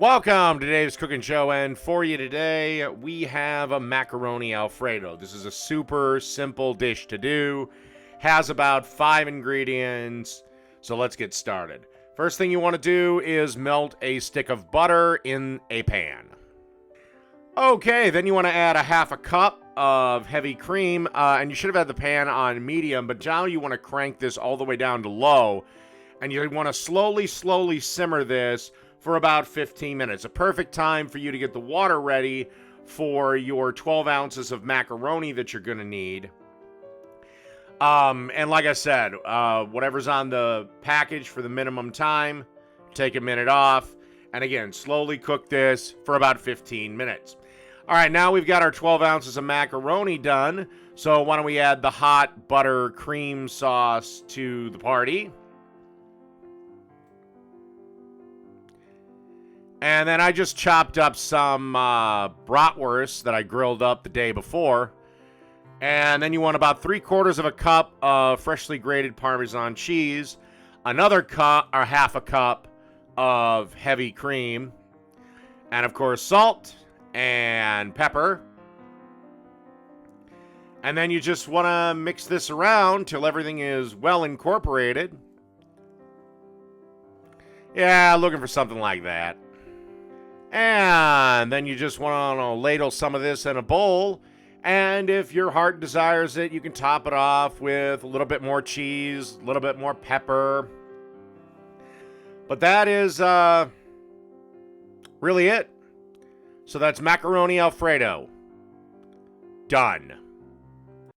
Welcome to today's cooking show, and for you today, we have a macaroni Alfredo. This is a super simple dish to do, has about 5 ingredients, so let's get started. First thing you want to do is melt a stick of butter in a pan. Okay, then you want to add a half a cup of heavy cream, and you should have had the pan on medium, but now you want to crank this all the way down to low, and you want to slowly simmer this for about 15 minutes. A perfect time for you to get the water ready for your 12 ounces of macaroni that you're going to need. And like I said, whatever's on the package for the minimum time, take a minute off. And again, slowly cook this for about 15 minutes. All right, now we've got our 12 ounces of macaroni done. So why don't we add the hot butter cream sauce to the party? And then I just chopped up some bratwurst that I grilled up the day before. And then you want about 3/4 of a cup of freshly grated Parmesan cheese, another cup or half a cup of heavy cream, and of course salt and pepper. And then you just want to mix this around till everything is well incorporated. Yeah, looking for something like that. And then you just want to ladle some of this in a bowl. And if your heart desires it, you can top it off with a little bit more cheese, a little bit more pepper. But that is really it. So that's macaroni Alfredo. Done.